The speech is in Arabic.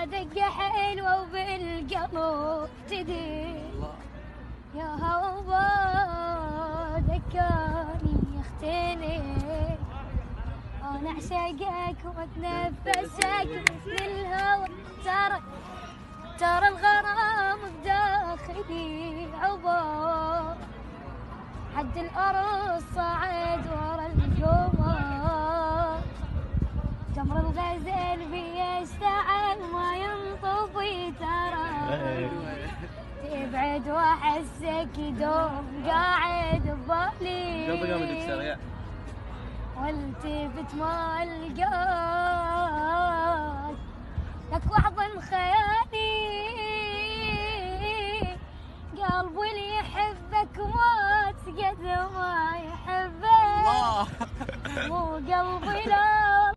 دقة حلوة وبالقلب تدي يا هوا ذكرني اختلف انا اعشقك واتنفسك مثل الهوى ترى الغرام بداخلي عبار حد الأرض صعد ورا القمر جمر الغزال بيشتعل ما ينطفي ترى تبعد واحسك يدوم قاعد ببالي والتفت ما القى